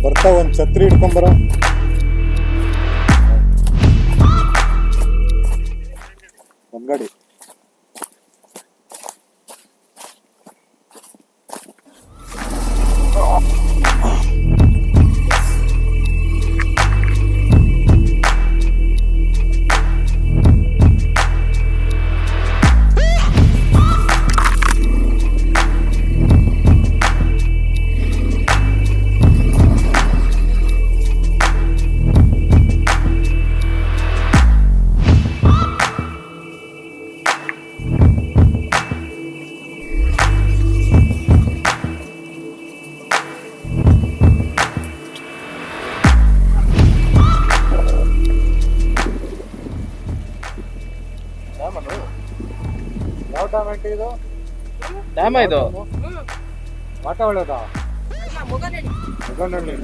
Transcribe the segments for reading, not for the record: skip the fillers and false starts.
ಬರ್ತಾ ಒಂದು ಛತ್ರಿ ಹಿಡ್ಕೊಂಬರ. ಒಂದು ಗಾಡಿ ಇದು ಡ್ಯಾಮ್ ಇದು ವಾಟ ಒಳ್ಳೆದ ಮುಗನಹಳ್ಳಿ.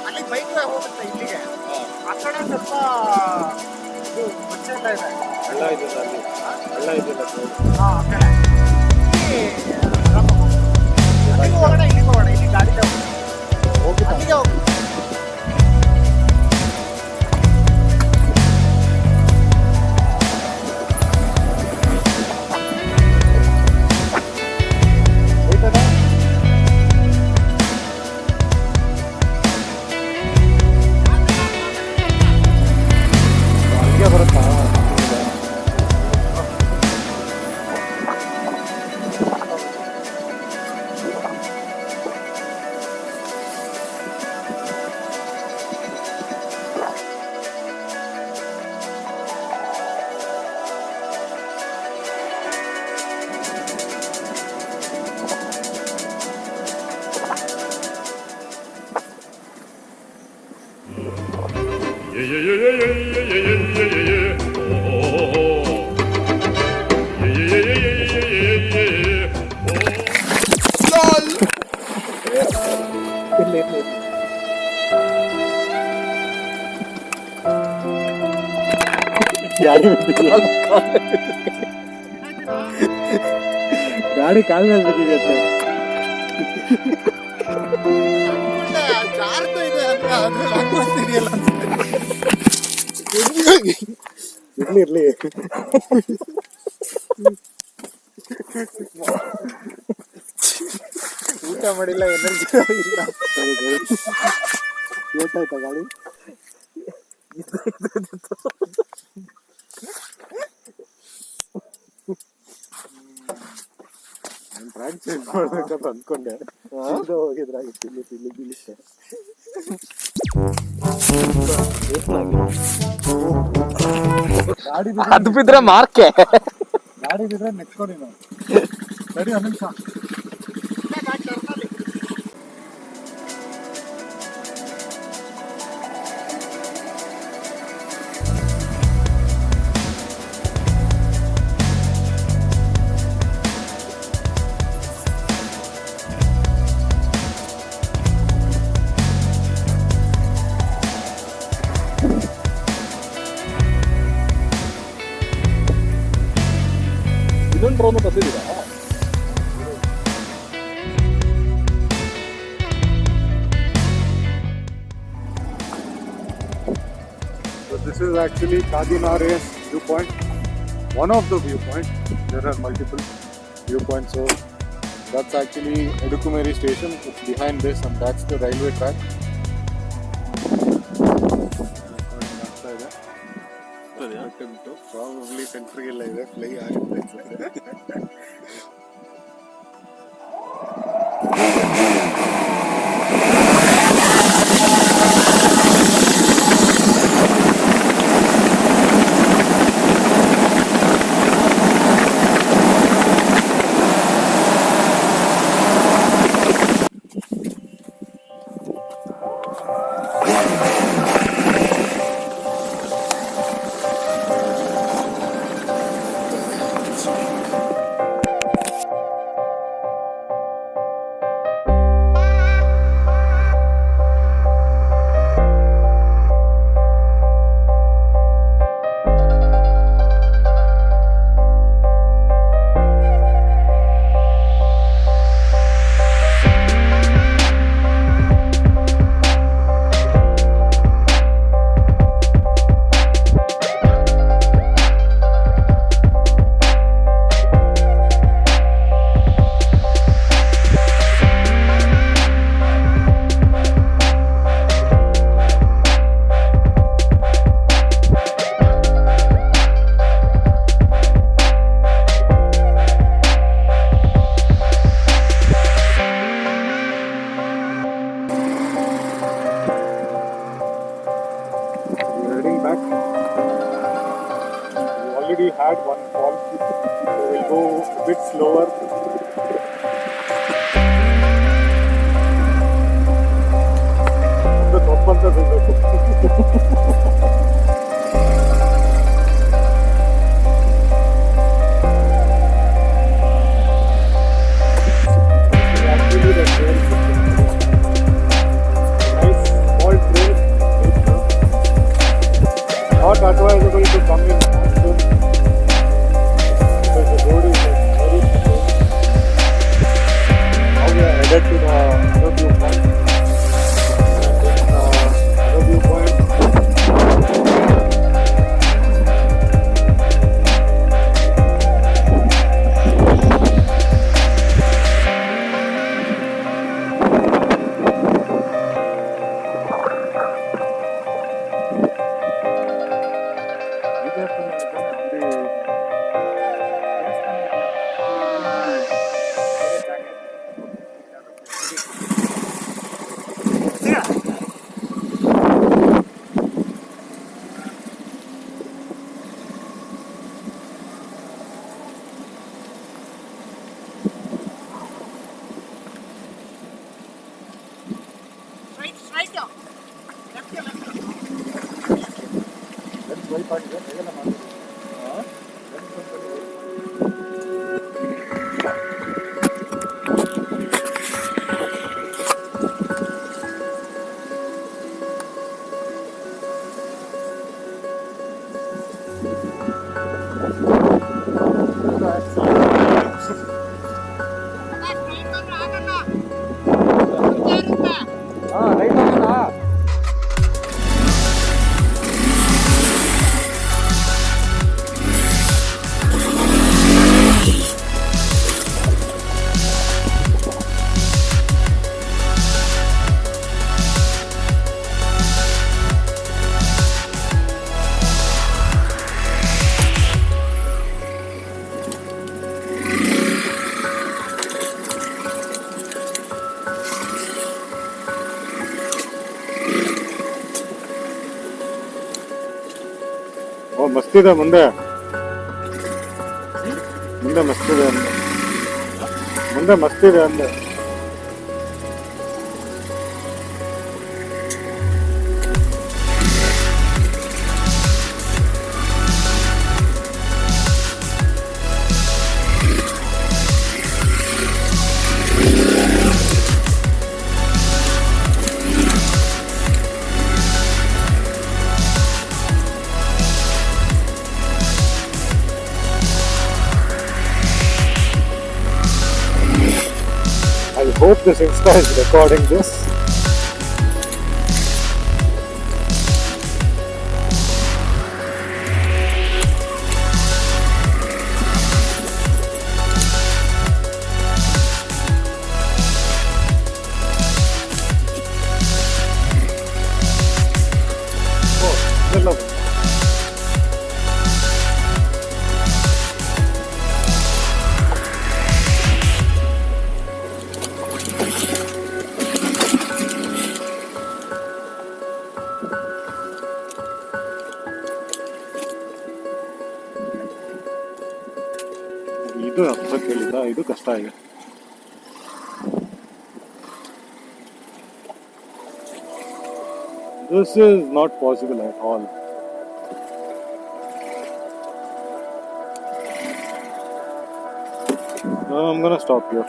ಅಲ್ಲಿ ಬೈಕ್ ಹೋಗುತ್ತೆ ಇಲ್ಲಿಗೆ. ಆ ಕಡೆ ಸ್ವಲ್ಪ ಇದು ಮಚ್ಚೆಲ್ಲ ಇದೆ. ಹಳ್ಳ ಇದೆಯಲ್ಲ ಅಲ್ಲಿ, ಹಳ್ಳ ಇದೆಯಲ್ಲ ಆ ಕಡೆ ಅಲ್ಲಿಗೆ ಹೋಗೋಣ, ಇಲ್ಲಿಗೆ ಹೋಗೋಣ. ಇಲ್ಲಿ ಗಾಡಿ ಹೋಗಿ ಅಲ್ಲಿಗೆ ಹೋಗಿ. ಗಾಡಿ ಕಾಲ ಮೇಲೆ ಬಿದ್ದಿದೆ. ಇರ್ಲಿ ಊಟ ಮಾಡಿಲ್ಲ, ಎನರ್ಜಿ ಇಲ್ಲ. ಏಟಾಯ್ತಾ ಗಾಡಿ? ಟ್ರ್ಯಾಕ್ ಚೇಂಜ್ ಮಾಡ್ಬೇಕಂತ ಅಂದ್ಕೊಂಡೆ. ಹೋಗಿದ್ರಾಗಿತ್ತು ಇಲ್ಲಿ ಅದು ಬಿದ್ರೆ ಮಾರ್ಕೆ ಗಾಡಿ ಬಿದ್ರೆ ನೆಚ್ಕೊಂಡು ನಾವು ಸರಿ. ಒಂದು ನಿಮಿಷ ಡ್ರೋನ್ ಬಂದಿದ್ದೀರಾ? So this is actually Kaginahare viewpoint, one of the viewpoints. There are multiple viewpoints. So that's actually Edukumeri station. It's behind this, and that's the railway track. Probably country illa fly agutte. had one fall. So we'll go a bit slower. The top one actually the trail. Nice small trail. Not advisable to come in monsoon because the road is like very smooth. Now we are headed to the other viewpoint. Other viewpoint. Straight up. Left. Let's wait for it. ಓ ಮಸ್ತಿದೆ ಮುಂದೆ ಮುಂದೆ ಮಸ್ತಿದೆ ಅಂದೆ ಮುಂದೆ ಮಸ್ತಿದೆ ಅಂದೆ I hope this Insta is recording this. Oh, hello. ಇದು ಅಪ್ಪ ಕೇಳಿದ ಇದು ಕಷ್ಟ ಈಗ this is not possible at all. I'm gonna stop here.